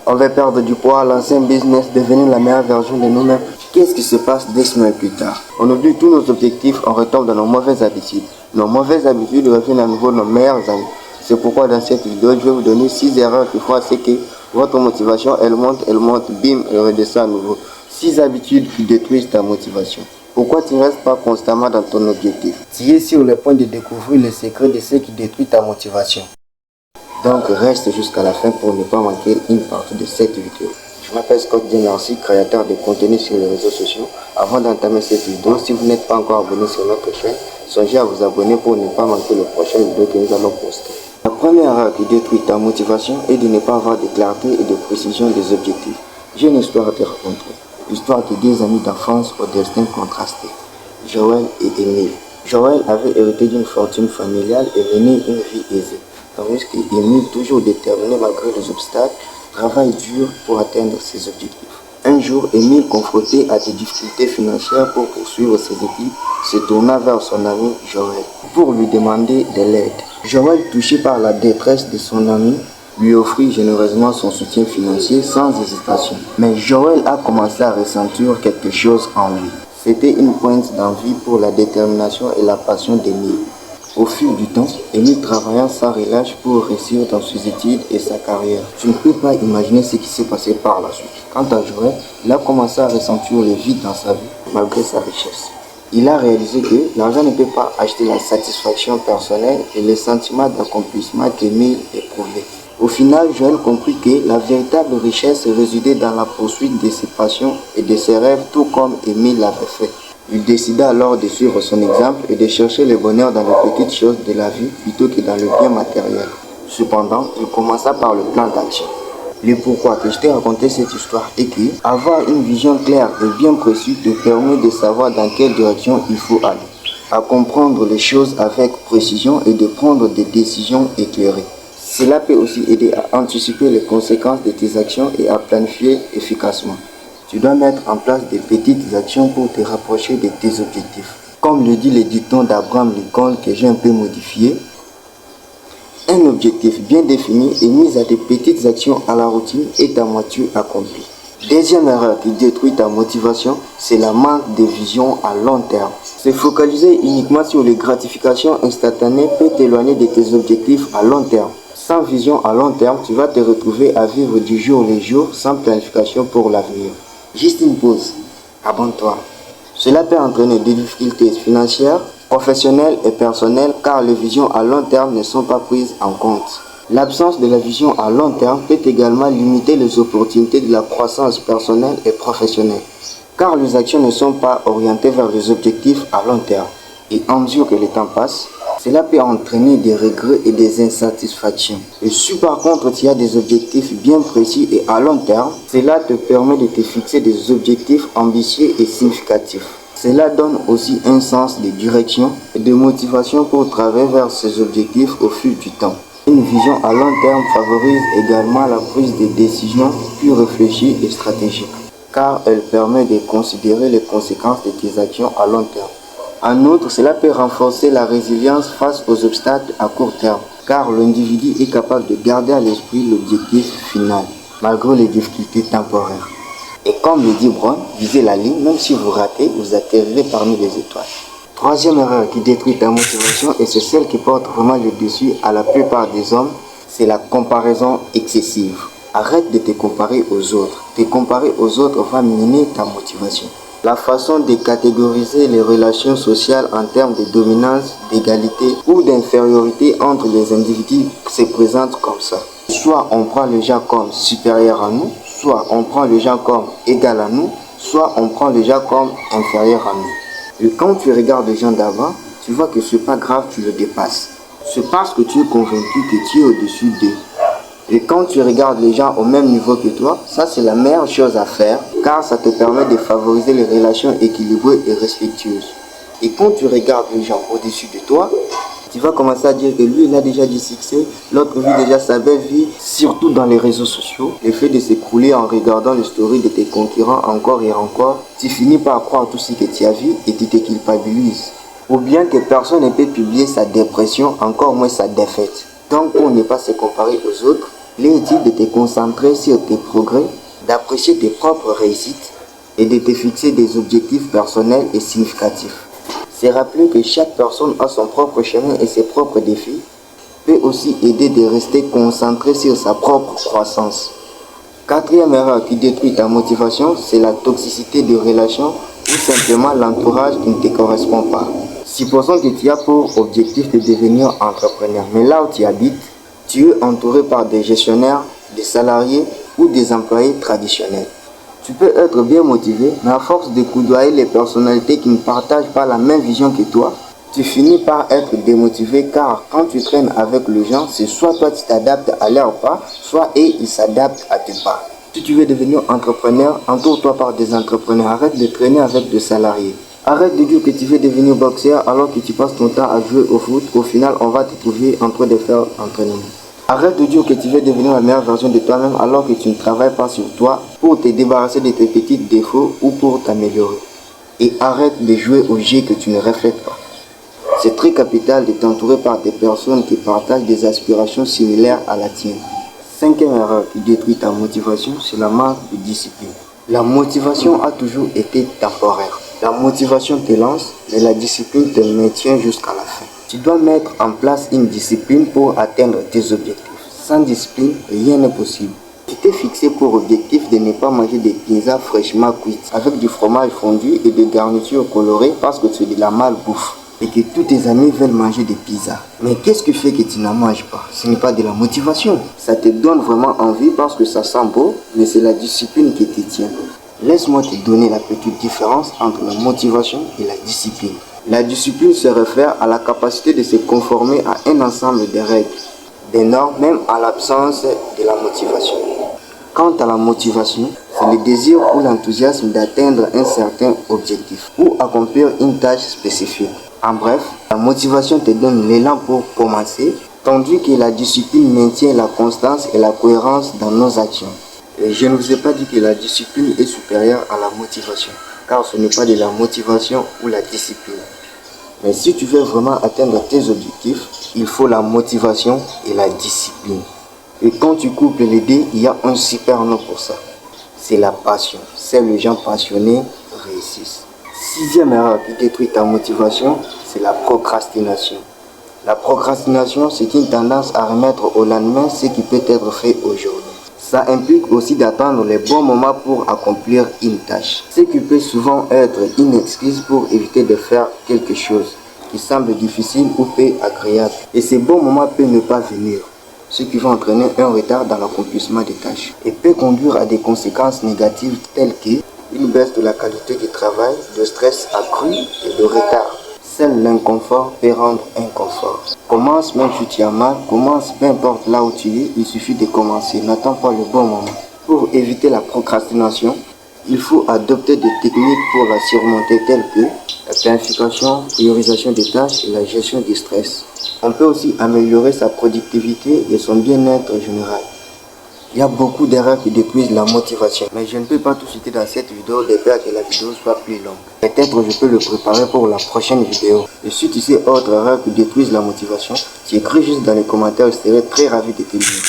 On veut perdre du poids, lancer un business, devenir la meilleure version de nous-mêmes. Qu'est-ce qui se passe 2 semaines plus tard? On oublie tous nos objectifs, on retombe dans nos mauvaises habitudes. Nos mauvaises habitudes reviennent à nouveau nos meilleurs amis. C'est pourquoi dans cette vidéo, je vais vous donner 6 erreurs qui font à ce que votre motivation, elle monte, bim, elle redescend à nouveau. 6 habitudes qui détruisent ta motivation. Pourquoi tu ne restes pas constamment dans ton objectif? Tu es sur le point de découvrir le secret de ce qui détruit ta motivation. Donc reste jusqu'à la fin pour ne pas manquer une partie de cette vidéo. Je m'appelle Scott Dianarcy, créateur de contenu sur les réseaux sociaux. Avant d'entamer cette vidéo, si vous n'êtes pas encore abonné sur notre chaîne, songez à vous abonner pour ne pas manquer le prochain vidéo que nous allons poster. La première erreur qui détruit ta motivation est de ne pas avoir de clarté et de précision des objectifs. J'ai une histoire à te raconter. L'histoire de 2 amis d'enfance au destin contrasté, Joël et Émile. Joël avait hérité d'une fortune familiale et menait une vie aisée, tandis qu'Émile, toujours déterminé malgré les obstacles, travaille dur pour atteindre ses objectifs. Un jour, Émile, confronté à des difficultés financières pour poursuivre ses études, se tourna vers son ami Joël pour lui demander de l'aide. Joël, touché par la détresse de son ami, lui offrit généreusement son soutien financier sans hésitation. Mais Joël a commencé à ressentir quelque chose en lui. C'était une pointe d'envie pour la détermination et la passion d'Émile. Au fil du temps, Émile travailla sans relâche pour réussir dans ses études et sa carrière. Tu ne peux pas imaginer ce qui s'est passé par la suite. Quant à Joël, il a commencé à ressentir le vide dans sa vie malgré sa richesse. Il a réalisé que l'argent ne peut pas acheter la satisfaction personnelle et le sentiment d'accomplissement qu'Émile éprouvait. Au final, Joël comprit que la véritable richesse résidait dans la poursuite de ses passions et de ses rêves, tout comme Émile l'avait fait. Il décida alors de suivre son exemple et de chercher le bonheur dans les petites choses de la vie plutôt que dans le bien matériel. Cependant, il commença par le plan d'action. Le pourquoi que je t'ai raconté cette histoire est que avoir une vision claire et bien précise te permet de savoir dans quelle direction il faut aller, à comprendre les choses avec précision et de prendre des décisions éclairées. Cela peut aussi aider à anticiper les conséquences de tes actions et à planifier efficacement. Tu dois mettre en place des petites actions pour te rapprocher de tes objectifs. Comme le dit le dicton d'Abraham Lincoln que j'ai un peu modifié, un objectif bien défini et mis à des petites actions à la routine est à moitié accompli. Deuxième erreur qui détruit ta motivation, c'est la manque de vision à long terme. Se focaliser uniquement sur les gratifications instantanées peut t'éloigner de tes objectifs à long terme. Sans vision à long terme, tu vas te retrouver à vivre du jour le jour sans planification pour l'avenir. Juste une pause, abonne-toi. Cela peut entraîner des difficultés financières, professionnelles et personnelles car les visions à long terme ne sont pas prises en compte. L'absence de la vision à long terme peut également limiter les opportunités de la croissance personnelle et professionnelle car les actions ne sont pas orientées vers les objectifs à long terme. Et en mesure que le temps passe, cela peut entraîner des regrets et des insatisfactions. Et si par contre tu as des objectifs bien précis et à long terme, cela te permet de te fixer des objectifs ambitieux et significatifs. Cela donne aussi un sens de direction et de motivation pour travailler vers ces objectifs au fil du temps. Une vision à long terme favorise également la prise de décisions plus réfléchies et stratégiques, car elle permet de considérer les conséquences de tes actions à long terme. En outre, cela peut renforcer la résilience face aux obstacles à court terme, car l'individu est capable de garder à l'esprit l'objectif final, malgré les difficultés temporaires. Et comme le dit Brown, visez la ligne, même si vous ratez, vous atterrirez parmi les étoiles. Troisième erreur qui détruit ta motivation, et c'est celle qui porte vraiment le dessus à la plupart des hommes, c'est la comparaison excessive. Arrête de te comparer aux autres. Te comparer aux autres va miner ta motivation. La façon de catégoriser les relations sociales en termes de dominance, d'égalité ou d'infériorité entre les individus se présente comme ça. Soit on prend les gens comme supérieurs à nous, soit on prend les gens comme égal à nous, soit on prend les gens comme inférieurs à nous. Et quand tu regardes les gens d'avant, tu vois que ce n'est pas grave, tu le dépasses. C'est parce que tu es convaincu que tu es au-dessus d'eux. Et quand tu regardes les gens au même niveau que toi, ça c'est la meilleure chose à faire car ça te permet de favoriser les relations équilibrées et respectueuses. Et quand tu regardes les gens au-dessus de toi, tu vas commencer à dire que lui il a déjà du succès, l'autre vit déjà sa belle vie, surtout dans les réseaux sociaux. Le fait de s'écrouler en regardant les stories de tes concurrents encore et encore, tu finis par croire tout ce que tu as vu et tu te culpabilises. Ou bien que personne ne peut publier sa dépression, encore moins sa défaite. Donc pour ne pas se comparer aux autres, Il est utile de te concentrer sur tes progrès, d'apprécier tes propres réussites et de te fixer des objectifs personnels et significatifs. C'est rappeler que chaque personne a son propre chemin et ses propres défis peut aussi aider de rester concentré sur sa propre croissance. Quatrième erreur qui détruit ta motivation, c'est la toxicité de relations ou simplement l'entourage qui ne te correspond pas. Supposons que tu as pour objectif de devenir entrepreneur, mais là où tu habites, tu es entouré par des gestionnaires, des salariés ou des employés traditionnels. Tu peux être bien motivé, mais à force de coudoyer les personnalités qui ne partagent pas la même vision que toi, tu finis par être démotivé car quand tu traînes avec les gens, c'est soit toi tu t'adaptes à leur pas, soit eux ils s'adaptent à tes pas. Si tu veux devenir entrepreneur, entoure-toi par des entrepreneurs. Arrête de traîner avec des salariés. Arrête de dire que tu veux devenir boxeur alors que tu passes ton temps à jouer au foot. Au final, on va te trouver en train de faire entraînement. Arrête de dire que tu veux devenir la meilleure version de toi-même alors que tu ne travailles pas sur toi pour te débarrasser de tes petits défauts ou pour t'améliorer. Et arrête de jouer au jeu que tu ne reflètes pas. C'est très capital de t'entourer par des personnes qui partagent des aspirations similaires à la tienne. Cinquième erreur qui détruit ta motivation, c'est la manque de discipline. La motivation a toujours été temporaire. La motivation te lance, mais la discipline te maintient jusqu'à la fin. Tu dois mettre en place une discipline pour atteindre tes objectifs. Sans discipline, rien n'est possible. Tu t'es fixé pour objectif de ne pas manger des pizzas fraîchement cuites avec du fromage fondu et des garnitures colorées parce que tu es de la malbouffe et que tous tes amis veulent manger des pizzas. Mais qu'est-ce qui fait que tu n'en manges pas? Ce n'est pas de la motivation. Ça te donne vraiment envie parce que ça sent beau, mais c'est la discipline qui te tient. Laisse-moi te donner la petite différence entre la motivation et la discipline. La discipline se réfère à la capacité de se conformer à un ensemble de règles, des normes, même à l'absence de la motivation. Quant à la motivation, c'est le désir ou l'enthousiasme d'atteindre un certain objectif ou accomplir une tâche spécifique. En bref, la motivation te donne l'élan pour commencer, tandis que la discipline maintient la constance et la cohérence dans nos actions. Et je ne vous ai pas dit que la discipline est supérieure à la motivation, car ce n'est pas de la motivation ou la discipline. Mais si tu veux vraiment atteindre tes objectifs, il faut la motivation et la discipline. Et quand tu couples les deux, il y a un super nom pour ça. C'est la passion. Seuls les gens passionnés réussissent. Sixième erreur qui détruit ta motivation, c'est la procrastination. La procrastination, c'est une tendance à remettre au lendemain ce qui peut être fait aujourd'hui. Ça implique aussi d'attendre les bons moments pour accomplir une tâche, ce qui peut souvent être une excuse pour éviter de faire quelque chose qui semble difficile ou peu agréable. Et ces bons moments peuvent ne pas venir, ce qui va entraîner un retard dans l'accomplissement des tâches et peut conduire à des conséquences négatives telles que une baisse de la qualité du travail, de stress accru et de retard. Seul l'inconfort peut rendre inconfort. Commence même si tu as mal, commence peu importe là où tu es, il suffit de commencer, n'attends pas le bon moment. Pour éviter la procrastination, il faut adopter des techniques pour la surmonter telles que la planification, priorisation des tâches et la gestion du stress. On peut aussi améliorer sa productivité et son bien-être général. Il y a beaucoup d'erreurs qui détruisent la motivation, mais je ne peux pas tout citer dans cette vidéo de peur que la vidéo soit plus longue. Peut-être je peux le préparer pour la prochaine vidéo. Et si tu sais autre erreur qui détruisent la motivation, tu écris juste dans les commentaires, je serai très ravi de te lire.